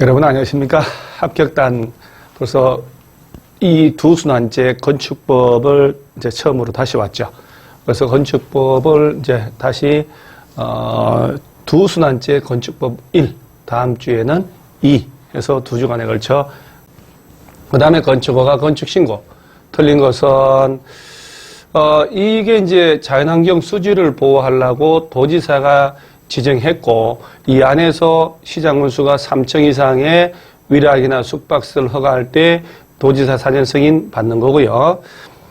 여러분 안녕하십니까? 합격단 벌써 이 두 순환제 건축법을 이제 처음으로 다시 왔죠. 그래서 건축법을 이제 다시 두 순환제 건축법 1, 다음 주에는 2 해서 두 주간에 걸쳐 그 다음에 건축허가 건축신고. 틀린 것은 이게 이제 자연환경 수질을 보호하려고 도지사가 지정했고 이 안에서 시장군수가 3층 이상의 위락이나 숙박시설 허가할 때 도지사 사전 승인 받는 거고요.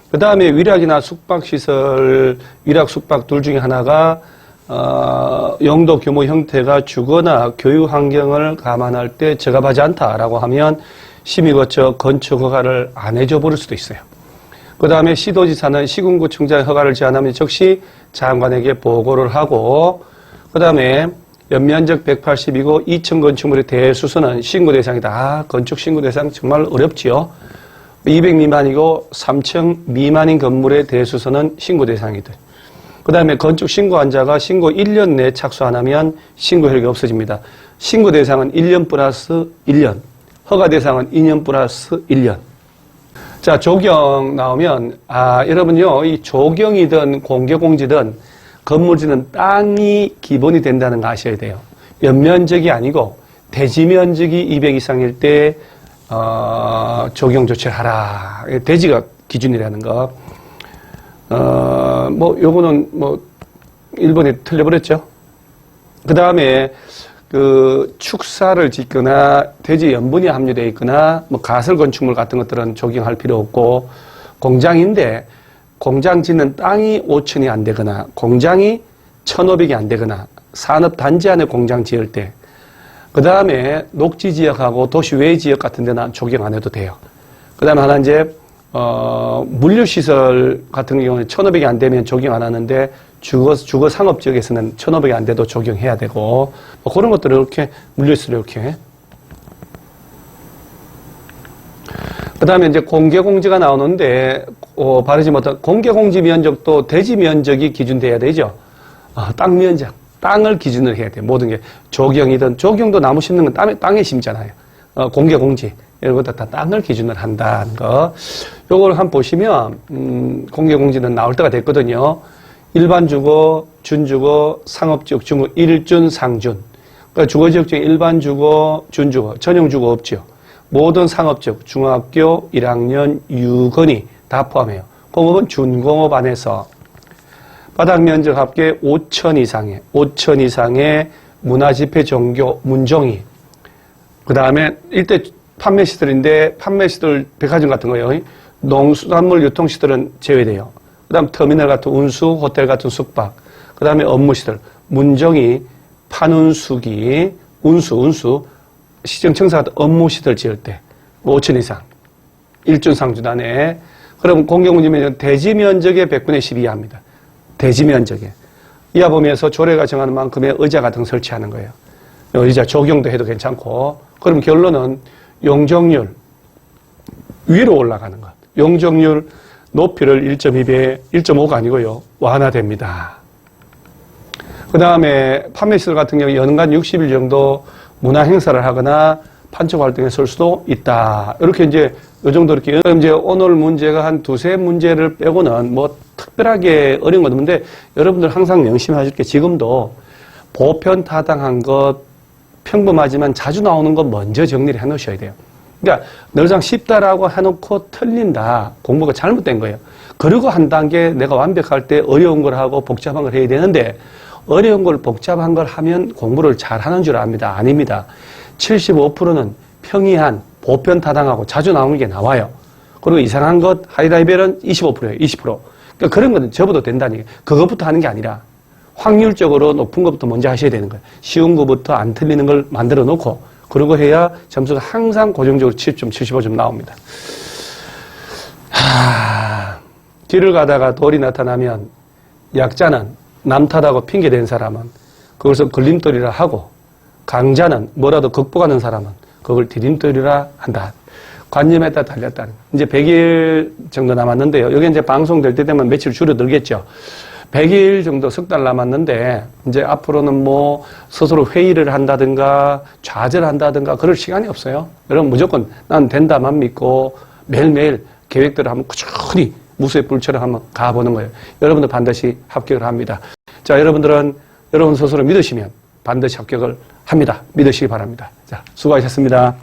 그 다음에 위락이나 숙박시설, 위락 숙박 둘 중에 하나가 용도 규모 형태가 주거나 교육 환경을 감안할 때 적합하지 않다라고 하면 심의 거쳐 건축 허가를 안 해줘 버릴 수도 있어요. 그 다음에 시도지사는 시군구청장 허가를 제한하면 즉시 장관에게 보고를 하고 그 다음에 연면적 180이고 2층 건축물의 대수수는 신고 대상이다. 건축 신고 대상 정말 어렵지요. 200 미만이고 3층 미만인 건물의 대수수는 신고 대상이다. 그 다음에 건축 신고환자가 신고 1년 내에 착수 안 하면 신고 효력이 없어집니다. 신고 대상은 1년 플러스 1년, 허가 대상은 2년 플러스 1년. 자, 조경 나오면 여러분요, 이 조경이든 공개공지든 건물지는 땅이 기본이 된다는 거 아셔야 돼요. 연면적이 아니고 대지면적이 200 이상일 때 조경 조치를 하라. 대지가 기준이라는 거. 요거는 일본이 틀려버렸죠. 그 다음에 축사를 짓거나 대지 염분이 함유되어 있거나 가설 건축물 같은 것들은 조경할 필요 없고 공장인데 공장 짓는 땅이 5천이 안 되거나 공장이 1,500이 안 되거나 산업단지 안에 공장 지을 때 그 다음에 녹지지역하고 도시 외 지역 같은 데는 조경 안 해도 돼요. 그 다음에 하나 이제 물류시설 같은 경우는 1,500이 안 되면 조경 안 하는데 주거 상업지역에서는 1,500이 안 돼도 조경해야 되고 그런 것들을 이렇게 물류시설 이렇게 그 다음에 이제 공개공지가 나오는데, 바르지 못한 공개공지 면적도 대지 면적이 기준돼야 되죠. 땅 면적, 땅을 기준으로 해야 돼요. 모든 게 조경이든, 조경도 나무 심는 건 땅에 심잖아요. 공개공지, 이런 것도 다 땅을 기준으로 한다는 거. 요걸 한번 보시면, 공개공지는 나올 때가 됐거든요. 일반주거, 준주거, 상업지역, 중거, 일준, 상준. 그러니까 주거지역 중에 일반주거, 준주거, 전용주거 없죠. 모든 상업적 중학교 1학년 유건이 다 포함해요. 공업은 준공업 안에서 바닥 면적 합계 5천 이상의 문화집회 종교 문종이 그 다음에 일대 판매시설인데 판매시설 백화점 같은 거예요. 농수산물 유통시설은 제외돼요. 그 다음 터미널 같은 운수, 호텔 같은 숙박 그 다음에 업무시설 문종이 판운수기 운수 시정청사 같은 업무시설 지을 때 5천 이상 일준상준 안에 그럼 공개공지면 대지면적의 100분의 10 이하입니다. 대지면적에 이하 범위에서 조례가 정하는 만큼의 의자 같은 거 설치하는 거예요. 의자 조경도 해도 괜찮고 그럼 결론은 용적률 위로 올라가는 것. 용적률 높이를 1.2배 1.5가 아니고요. 완화됩니다. 그 다음에 판매시설 같은 경우 연간 60일 정도 문화 행사를 하거나 판촉 활동에 설 수도 있다. 이렇게 이제 요 정도 이렇게 이제 오늘 문제가 한 두세 문제를 빼고는 특별하게 어려운 건 없는데 여러분들 항상 명심하실 게 지금도 보편 타당한 것 평범하지만 자주 나오는 것 먼저 정리를 해 놓으셔야 돼요. 그러니까 늘상 쉽다라고 해놓고 틀린다. 공부가 잘못된 거예요. 그리고 한 단계 내가 완벽할 때 어려운 걸 하고 복잡한 걸 해야 되는데 어려운 걸 복잡한 걸 하면 공부를 잘하는 줄 압니다. 아닙니다. 75%는 평이한 보편 타당하고 자주 나오는 게 나와요. 그리고 이상한 것 하이라이벨은 25%예요. 20%. 그러니까 그런 건 접어도 된다니. 그것부터 하는 게 아니라 확률적으로 높은 것부터 먼저 하셔야 되는 거예요. 쉬운 것부터 안 틀리는 걸 만들어 놓고 그러고 해야 점수가 항상 고정적으로 70점, 75점 나옵니다. 길을 가다가 돌이 나타나면 약자는 남 탓하고 핑계댄 사람은 그것을 걸림돌이라 하고 강자는 뭐라도 극복하는 사람은 그걸 디딤돌이라 한다. 관념에 따라 달렸다는. 이제 100일 정도 남았는데요. 여기 이제 방송될 때 되면 며칠 줄어들겠죠. 100일 정도 석 달 남았는데 이제 앞으로는 뭐 스스로 회의를 한다든가 좌절한다든가 그럴 시간이 없어요. 여러분 무조건 난 된다만 믿고 매일매일 계획대로 한번 꾸준히 무수의 불처럼 한번 가보는 거예요. 여러분들 반드시 합격을 합니다. 자, 여러분들은 여러분 스스로 믿으시면 반드시 합격을 합니다. 믿으시기 바랍니다. 자, 수고하셨습니다.